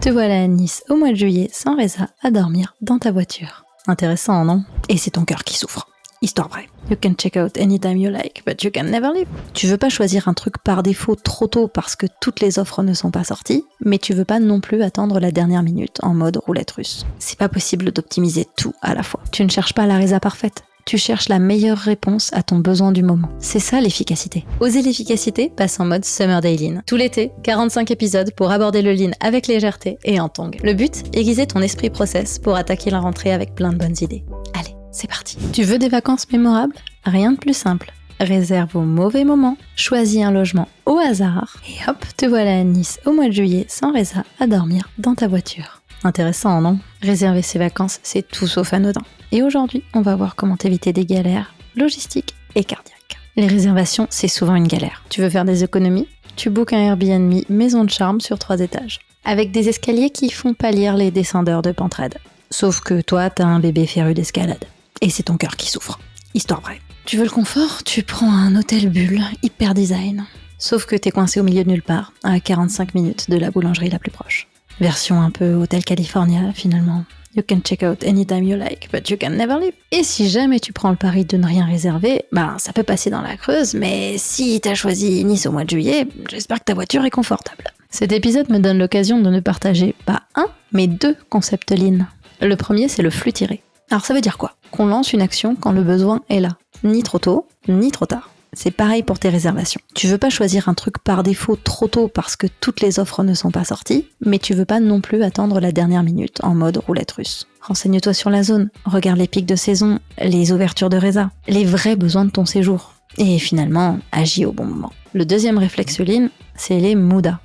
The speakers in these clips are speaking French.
te voilà à Nice au mois de juillet sans Reza à dormir dans ta voiture. Intéressant, non? Et c'est ton cœur qui souffre. Histoire vraie. You can check out anytime you like, but you can never leave. Tu veux pas choisir un truc par défaut trop tôt parce que toutes les offres ne sont pas sorties, mais tu veux pas non plus attendre la dernière minute en mode roulette russe. C'est pas possible d'optimiser tout à la fois. Tu ne cherches pas la Reza parfaite. Tu cherches la meilleure réponse à ton besoin du moment. C'est ça l'efficacité. Oser l'efficacité passe en mode Summer Day Lean. Tout l'été, 45 épisodes pour aborder le lean avec légèreté et en tongue. Le but, aiguiser ton esprit process pour attaquer la rentrée avec plein de bonnes idées. Allez, c'est parti. Tu veux des vacances mémorables? Rien de plus simple. Réserve au mauvais moment, choisis un logement au hasard et hop, te voilà à Nice au mois de juillet sans Reza à dormir dans ta voiture. Intéressant, non? Réserver ses vacances, c'est tout sauf anodin. Et aujourd'hui, on va voir comment t'éviter des galères logistiques et cardiaques. Les réservations, c'est souvent une galère. Tu veux faire des économies? Tu bookes un Airbnb maison de charme sur 3 étages, avec des escaliers qui font pâlir les descendeurs de pente raide. Sauf que toi, t'as un bébé féru d'escalade. Et c'est ton cœur qui souffre. Histoire vraie. Tu veux le confort? Tu prends un hôtel bulle, hyper design. Sauf que t'es coincé au milieu de nulle part, à 45 minutes de la boulangerie la plus proche. Version un peu Hôtel California, finalement. You can check out anytime you like, but you can never leave. Et si jamais tu prends le pari de ne rien réserver, ça peut passer dans la Creuse, mais si t'as choisi Nice au mois de juillet, j'espère que ta voiture est confortable. Cet épisode me donne l'occasion de ne partager pas un, mais 2 concepts lean. Le premier, c'est le flux tiré. Alors ça veut dire quoi? Qu'on lance une action quand le besoin est là. Ni trop tôt, ni trop tard. C'est pareil pour tes réservations. Tu veux pas choisir un truc par défaut trop tôt parce que toutes les offres ne sont pas sorties, mais tu veux pas non plus attendre la dernière minute en mode roulette russe. Renseigne-toi sur la zone, regarde les pics de saison, les ouvertures de Reza, les vrais besoins de ton séjour. Et finalement, agis au bon moment. Le deuxième réflexe lean, c'est les muda.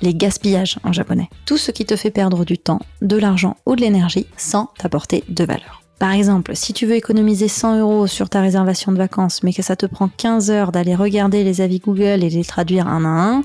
Les gaspillages en japonais. Tout ce qui te fait perdre du temps, de l'argent ou de l'énergie sans t'apporter de valeur. Par exemple, si tu veux économiser 100 € sur ta réservation de vacances, mais que ça te prend 15 heures d'aller regarder les avis Google et les traduire un à un,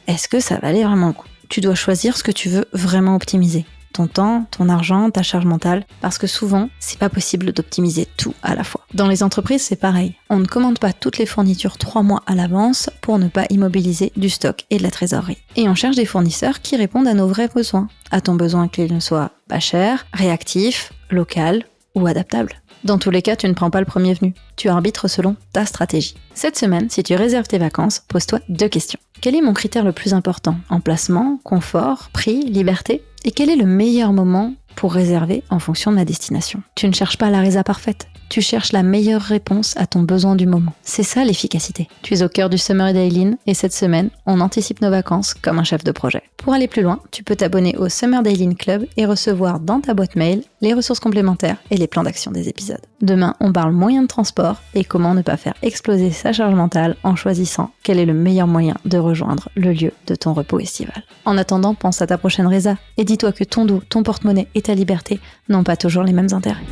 est-ce que ça valait vraiment le coup? Tu dois choisir ce que tu veux vraiment optimiser. Ton temps, ton argent, ta charge mentale, parce que souvent, c'est pas possible d'optimiser tout à la fois. Dans les entreprises, c'est pareil. On ne commande pas toutes les fournitures 3 mois à l'avance pour ne pas immobiliser du stock et de la trésorerie. Et on cherche des fournisseurs qui répondent à nos vrais besoins. À ton besoin qu'il ne soit pas cher, réactif, local ou adaptable. Dans tous les cas, tu ne prends pas le premier venu. Tu arbitres selon ta stratégie. Cette semaine, si tu réserves tes vacances, pose-toi 2 questions. Quel est mon critère le plus important? Emplacement, confort, prix, liberté? Et quel est le meilleur moment pour réserver en fonction de ma destination? Tu ne cherches pas la Reza parfaite. Tu cherches la meilleure réponse à ton besoin du moment. C'est ça l'efficacité. Tu es au cœur du Summer Day Lean et cette semaine, on anticipe nos vacances comme un chef de projet. Pour aller plus loin, tu peux t'abonner au Summer Day Lean Club et recevoir dans ta boîte mail les ressources complémentaires et les plans d'action des épisodes. Demain, on parle moyens de transport et comment ne pas faire exploser sa charge mentale en choisissant quel est le meilleur moyen de rejoindre le lieu de ton repos estival. En attendant, pense à ta prochaine Reza et dis-toi que ton dos, ton porte-monnaie et ta liberté n'ont pas toujours les mêmes intérêts.